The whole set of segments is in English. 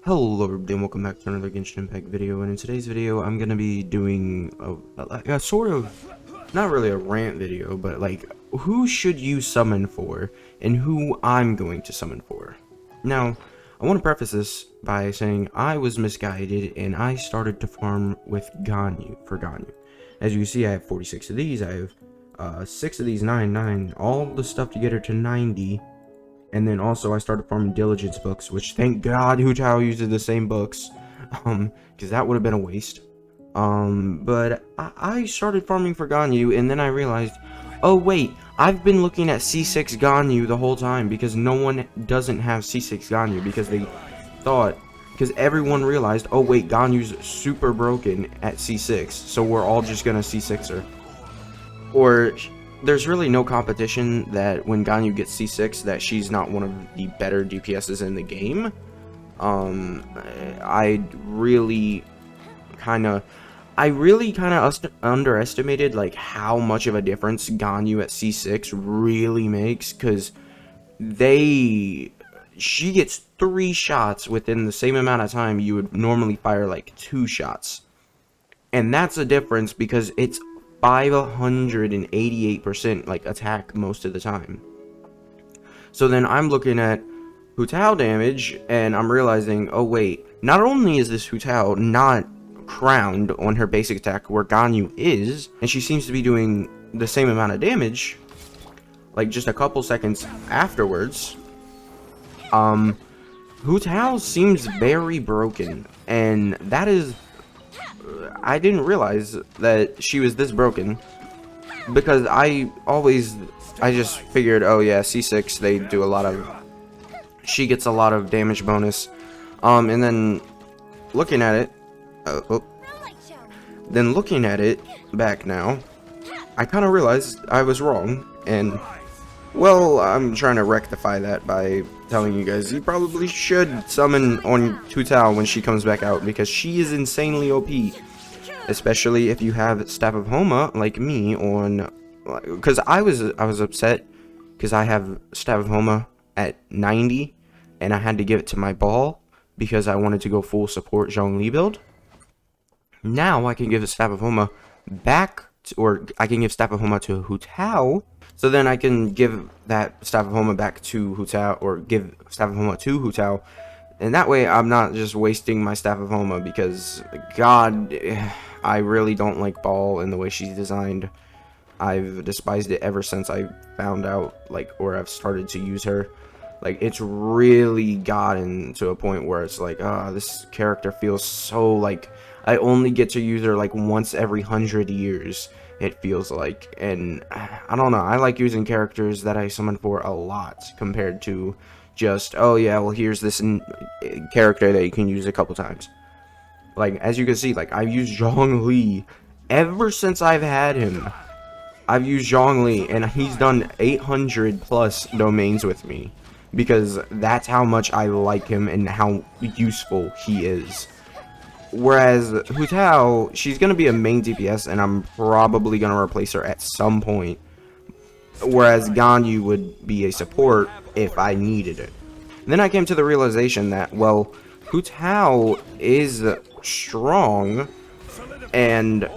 Hello everybody and welcome back to another Genshin Impact video, and in today's video I'm going to be doing a sort of, not really a rant video, but like who should you summon for and who I'm going to summon for. Now, I want to preface this by saying I was misguided and I started to farm with Ganyu for Ganyu. As you can see, I have 46 of these, I have 6 of these, 9, all the stuff to get her to 90. And then also I started farming diligence books, which thank God Hu Tao uses the same books, because that would have been a waste. But I started farming for Ganyu, and then I realized, oh wait, I've been looking at C6 Ganyu the whole time, because no one doesn't have C6 Ganyu, because they thought, because everyone realized, oh wait, Ganyu's super broken at C6, so we're all just gonna C6 her. Or there's really no competition that when Ganyu gets C6 that she's not one of the better DPSs in the game. I really kind of underestimated like how much of a difference Ganyu at C6 really makes, because she gets 3 shots within the same amount of time you would normally fire like 2 shots. And that's a difference because it's 588% like attack most of the time. So then I'm looking at Hu Tao damage and I'm realizing, oh wait, not only is this Hu Tao not crowned on her basic attack where Ganyu is, and she seems to be doing the same amount of damage like just a couple seconds afterwards, Hu Tao seems very broken, and that is, I didn't realize that she was this broken, because I just figured, oh yeah, C6, they do a lot of, she gets a lot of damage bonus, and then looking at it, then looking at it back now, I kind of realized I was wrong, and well, I'm trying to rectify that by telling you guys you probably should summon on Hu Tao when she comes back out, because she is insanely OP. Especially if you have Staff of Homa like me on, because I was upset because I have Staff of Homa at 90 and I had to give it to my ball because I wanted to go full support Zhongli build. Now I can give the Staff of Homa back or I can give Staff of Homa to Hu Tao, so then I can give that Staff of Homa back to Hu Tao, or give Staff of Homa to Hu Tao, and that way I'm not just wasting my Staff of Homa, because God, I really don't like Ball and the way she's designed. I've despised it ever since I found out, like, or I've started to use her. Like, it's really gotten to a point where it's like, this character feels so, like, I only get to use her, like, once every 100 years, it feels like. And, I don't know, I like using characters that I summon for a lot, compared to just, oh yeah, well, here's this character that you can use a couple times. Like, as you can see, like, I've used Zhongli ever since I've had him. I've used Zhongli, and he's done 800 plus domains with me, because that's how much I like him and how useful he is. Whereas Hu Tao, she's going to be a main DPS, and I'm probably going to replace her at some point. Whereas Ganyu would be a support if I needed it. And then I came to the realization that, well, Hu Tao is strong, and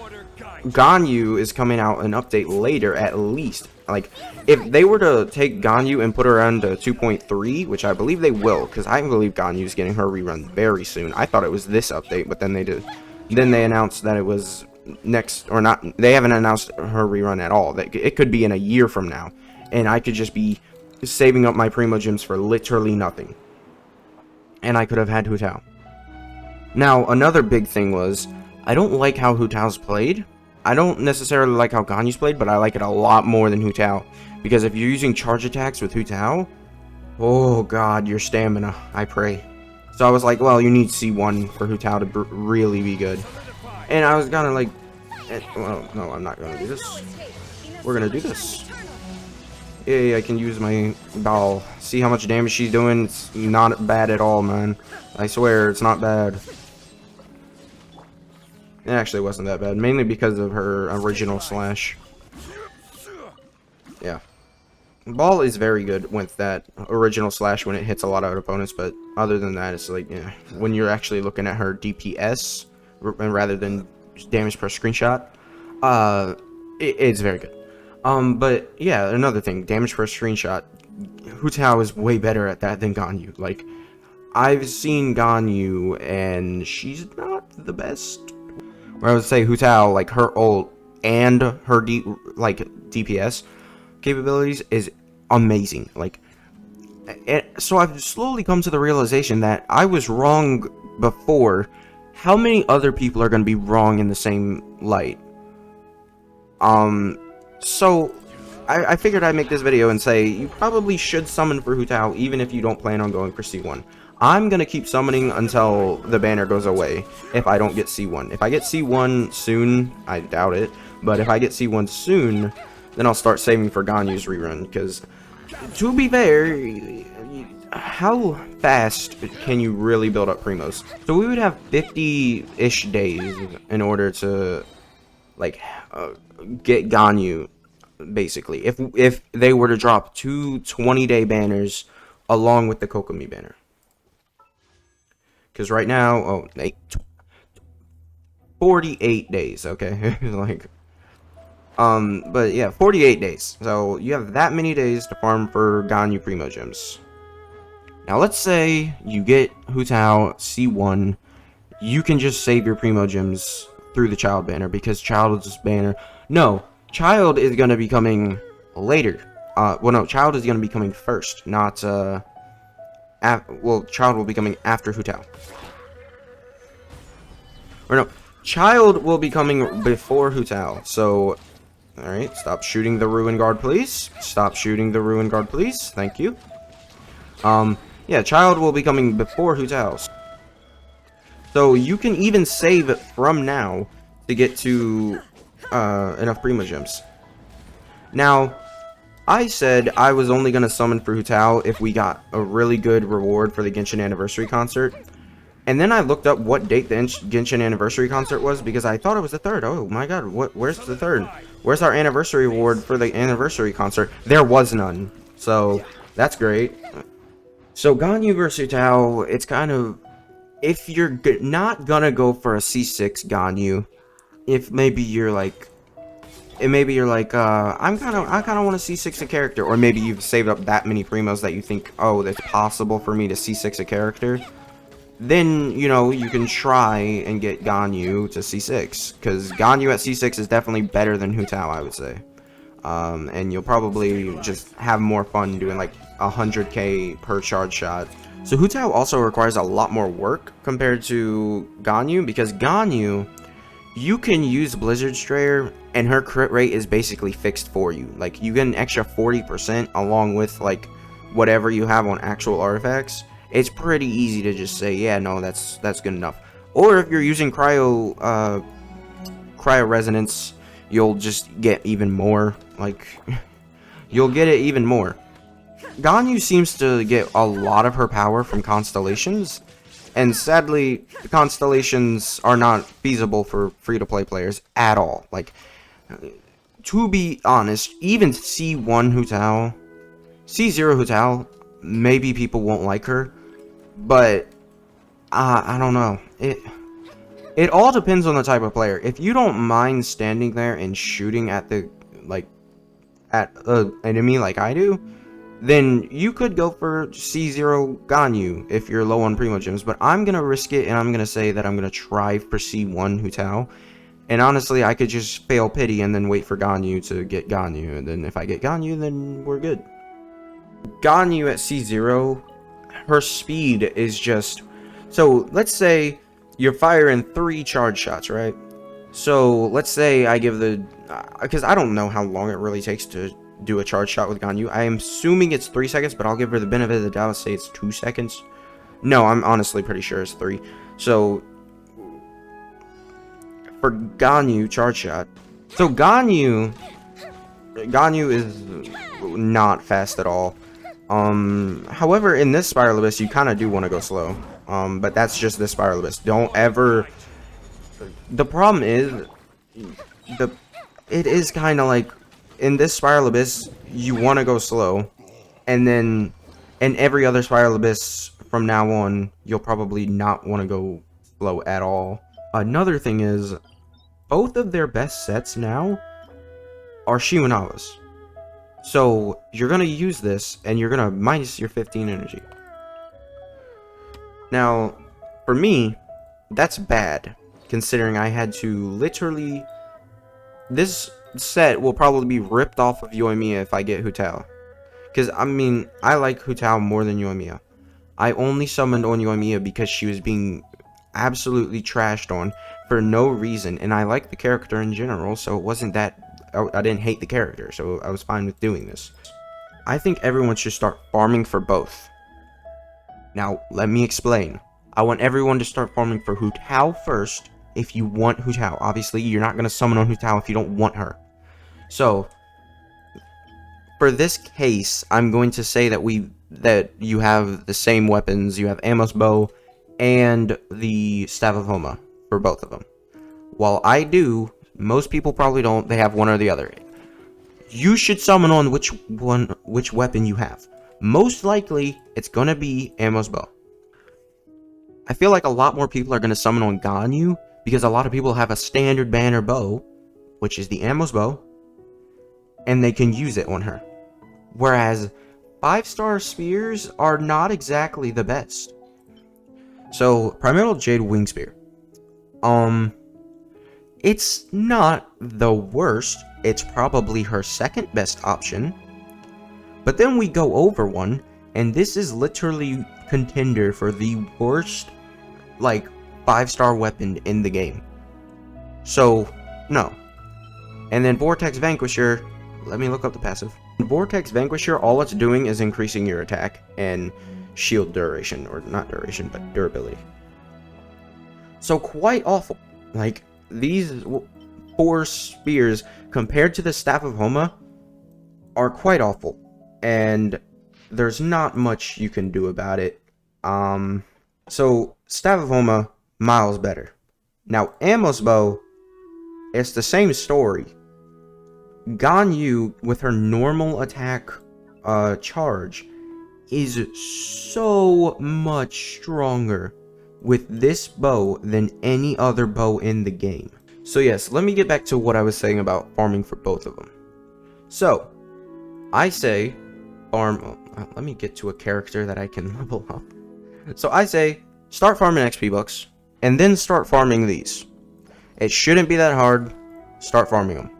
Ganyu is coming out an update later at least. Like, if they were to take Ganyu and put her on to 2.3, which I believe they will, because I believe Ganyu is getting her rerun very soon. I thought it was this update, but then they announced that it was next, or not, they haven't announced her rerun at all. That it could be in a year from now, and I could just be saving up my Primo Gems for literally nothing, and I could have had Hu Tao. Now, another big thing was, I don't like how Hu Tao's played. I don't necessarily like how Ganyu's played, but I like it a lot more than Hu Tao. Because if you're using charge attacks with Hu Tao, oh god, your stamina, I pray. So I was like, well, you need C1 for Hu Tao to really be good. And I was gonna like, well, no, I'm not gonna do this. We're gonna do this. Yeah, I can use my ball. See how much damage she's doing? It's not bad at all, man. I swear, it's not bad. It actually wasn't that bad, mainly because of her original slash. Yeah. Ball is very good with that original slash when it hits a lot of opponents, but other than that, it's like, yeah, when you're actually looking at her DPS rather than damage per screenshot, it's very good. But yeah, another thing, damage per screenshot, Hu Tao is way better at that than Ganyu. Like, I've seen Ganyu, and she's not the best. Where I would say Hu Tao, like, her ult and her DPS capabilities is amazing. Like, so I've slowly come to the realization that I was wrong before. How many other people are going to be wrong in the same light? So I figured I'd make this video and say you probably should summon for Hu Tao even if you don't plan on going for C1. I'm gonna keep summoning until the banner goes away if I don't get C1. If I get C1 soon, I doubt it, but if I get C1 soon, then I'll start saving for Ganyu's rerun, because to be fair, how fast can you really build up primos? So we would have 50-ish days in order to, like, get Ganyu, basically, if they were to drop 2 20-day banners along with the Kokomi banner. Because right now, 48 days, okay? Like, but yeah, 48 days. So you have that many days to farm for Ganyu Primo Gems. Now let's say you get Hu Tao C1, you can just save your Primo Gems through the Child banner, because Child's banner... No, Child is going to be coming later. Well, no, Child is going to be coming first, not, well, Child will be coming after Hu Tao. Or no, Child will be coming before Hu Tao. So, alright, stop shooting the Ruin Guard, please. Stop shooting the Ruin Guard, please. Thank you. Yeah, Child will be coming before Hu Tao. So, you can even save from now to get to enough Primo Gems. Now, I said I was only going to summon for Hu Tao if we got a really good reward for the Genshin Anniversary Concert. And then I looked up what date the Genshin Anniversary Concert was, because I thought it was the 3rd. Oh my god, where's the 3rd? Where's our anniversary award for the Anniversary Concert? There was none. So, that's great. So, Ganyu vs Hu Tao, it's kind of... If you're not gonna go for a C6 Ganyu, if maybe you're like... I kind of want to C6 a character, or maybe you've saved up that many primos that you think, oh, it's possible for me to C6 a character, then, you know, you can try and get Ganyu to C6, because Ganyu at C6 is definitely better than Hu Tao, I would say. And you'll probably just have more fun doing like 100k per charge shot. So Hu Tao also requires a lot more work compared to Ganyu, because Ganyu, you can use Blizzard Strayer, and her crit rate is basically fixed for you. Like, you get an extra 40% along with, like, whatever you have on actual artifacts. It's pretty easy to just say, yeah, no, that's good enough. Or if you're using Cryo Resonance, you'll just get even more. Like, you'll get it even more. Ganyu seems to get a lot of her power from constellations. And sadly, the constellations are not feasible for free-to-play players at all. Like, to be honest, even C1 Hu Tao, C0 Hu Tao, maybe people won't like her, but I don't know. It all depends on the type of player. If you don't mind standing there and shooting at the at enemy like I do, then you could go for C0 Ganyu if you're low on Primo Gems, but I'm going to risk it, and I'm going to say that I'm going to try for C1 Hu Tao. And honestly, I could just fail pity and then wait for Ganyu to get Ganyu, and then if I get Ganyu, then we're good. Ganyu at C0, her speed is just... So, let's say you're firing 3 charge shots, right? So, let's say I give the... Because I don't know how long it really takes to do a charge shot with Ganyu. I am assuming it's 3 seconds, but I'll give her the benefit of the doubt and say it's 2 seconds. No, I'm honestly pretty sure it's 3. So, for Ganyu charge shot. So Ganyu is not fast at all. However, in this Spiral Abyss, you kind of do want to go slow. But that's just this Spiral Abyss. Don't ever... The problem is... It is kind of like in this Spiral Abyss, you want to go slow, and then in every other Spiral Abyss from now on, you'll probably not want to go slow at all. Another thing is, both of their best sets now are Shiwanawas. So you're going to use this, and you're going to minus your 15 energy. Now, for me, that's bad, considering I had to literally... This set will probably be ripped off of Yoimiya if I get Hu Tao. Because, I mean, I like Hu Tao more than Yoimiya. I only summoned on Yoimiya because she was being absolutely trashed on for no reason, and I like the character in general, so it wasn't that... I didn't hate the character, so I was fine with doing this. I think everyone should start farming for both. Now, let me explain. I want everyone to start farming for Hu Tao first, if you want Hu Tao. Obviously, you're not going to summon on Hu Tao if you don't want her. So, for this case, I'm going to say that you have the same weapons. You have Amos Bow and the Staff of Homa for both of them. While I do, most people probably don't. They have one or the other. You should summon on which weapon you have. Most likely, it's going to be Amos Bow. I feel like a lot more people are going to summon on Ganyu, because a lot of people have a standard banner bow, which is the Amos Bow, and they can use it on her. Whereas 5-star spears are not exactly the best. So, Primordial Jade Wing Spear. It's not the worst. It's probably her second best option. But then we go over one, and this is literally contender for the worst, like, 5-star weapon in the game. So, no. And then Vortex Vanquisher, let me look up the passive. Vortex Vanquisher, all it's doing is increasing your attack and shield duration, or not duration, but durability. So quite awful. Like, these 4 spears, compared to the Staff of Homa, are quite awful. And there's not much you can do about it. So, Staff of Homa, miles better. Now, Amos Bow, it's the same story. Ganyu, with her normal attack charge, is so much stronger with this bow than any other bow in the game. So yes, let me get back to what I was saying about farming for both of them. So, I say farm... let me get to a character that I can level up. So I say, start farming XP bucks, and then start farming these. It shouldn't be that hard. Start farming them.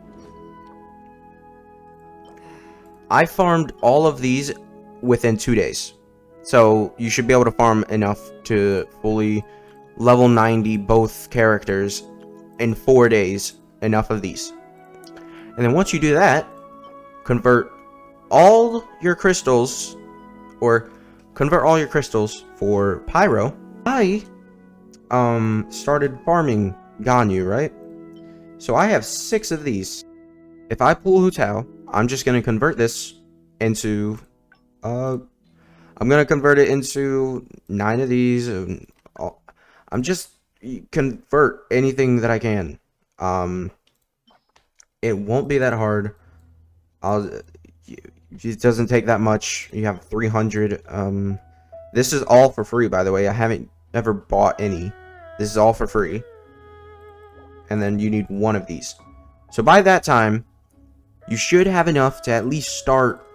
I farmed all of these within 2 days. So you should be able to farm enough to fully level 90 both characters in 4 days. Enough of these. And then once you do that, convert all your crystals, or convert all your crystals for Pyro. I started farming Ganyu, right? So I have 6 of these. If I pull Hu Tao, I'm just going to convert this into, I'm going to convert it into 9 of these. I'm just convert anything that I can. It won't be that hard. It doesn't take that much. You have 300. This is all for free, by the way. I haven't ever bought any. This is all for free. And then you need 1 of these. So by that time, you should have enough to at least start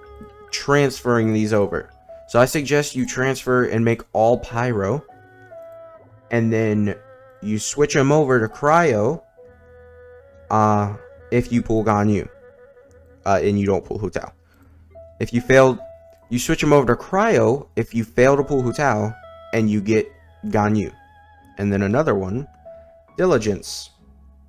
transferring these over. So I suggest you transfer and make all Pyro. And then you switch them over to Cryo. If you pull Ganyu. And you don't pull Hu Tao. If you fail, you switch them over to Cryo if you fail to pull Hu Tao, and you get Ganyu. And then another one, Diligence.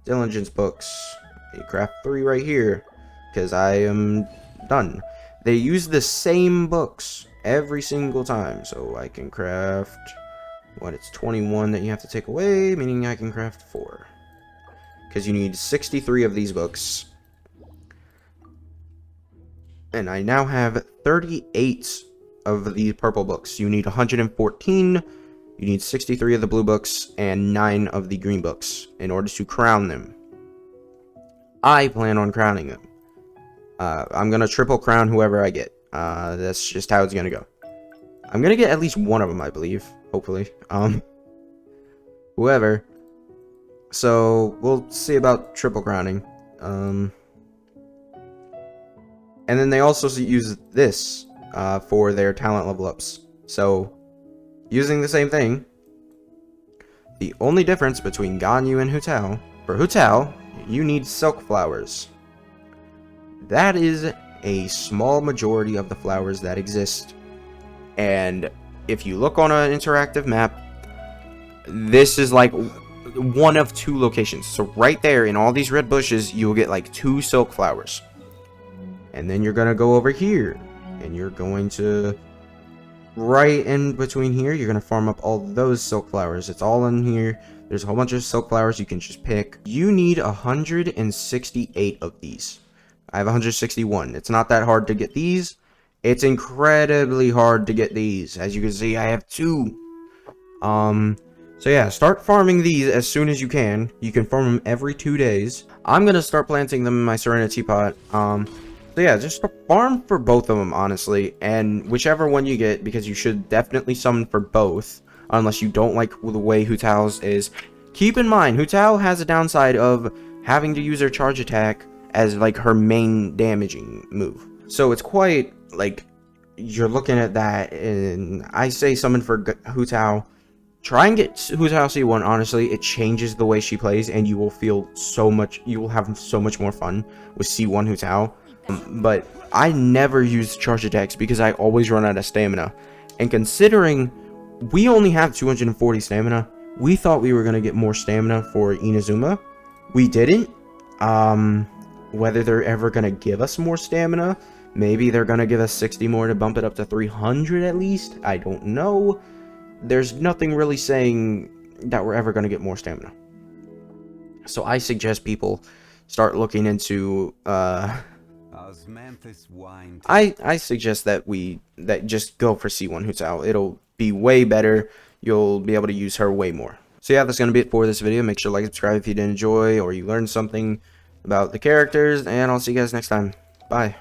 Diligence books. You craft 3 right here, because I am done. They use the same books every single time, so I can craft, it's 21 that you have to take away, meaning I can craft 4. Because you need 63 of these books. And I now have 38 of these purple books. You need 114, you need 63 of the blue books, and 9 of the green books in order to crown them. I plan on crowning them. I'm gonna triple crown whoever I get. That's just how it's gonna go. I'm gonna get at least one of them, I believe. Hopefully. Whoever. So we'll see about triple crowning. And then they also use this for their talent level ups. So using the same thing. The only difference between Ganyu and Hu Tao, for Hu Tao, you need silk flowers. That is a small majority of the flowers that exist. And if you look on an interactive map, this is like one of 2 locations. So right there in all these red bushes, you'll get like 2 silk flowers. And then you're going to go over here. And you're going to... Right in between here, you're going to farm up all those silk flowers. It's all in here. There's a whole bunch of silk flowers you can just pick. You need 168 of these. I have 161. It's not that hard to get these. It's incredibly hard to get these. As you can see, I have 2. So yeah, start farming these as soon as you can. You can farm them every 2 days. I'm going to start planting them in my Serenity pot. So yeah, just farm for both of them, honestly, and whichever one you get, because you should definitely summon for both, unless you don't like the way Hu Tao's is. Keep in mind, Hu Tao has a downside of having to use her charge attack as, like, her main damaging move. So it's quite, like, you're looking at that, and I say summon for Hu Tao. Try and get Hu Tao C1, honestly, it changes the way she plays, and you will feel so much, you will have so much more fun with C1 Hu Tao. But I never use charge attacks because I always run out of stamina. And considering we only have 240 stamina, we thought we were going to get more stamina for Inazuma. We didn't. Whether they're ever going to give us more stamina, maybe they're going to give us 60 more to bump it up to 300 at least. I don't know. There's nothing really saying that we're ever going to get more stamina. So I suggest people start looking into... I suggest that just go for C1 Hu Tao. It'll be way better. You'll be able to use her way more. So yeah, that's going to be it for this video. Make sure to like, subscribe if you did enjoy or you learned something about the characters, and I'll see you guys next time. Bye.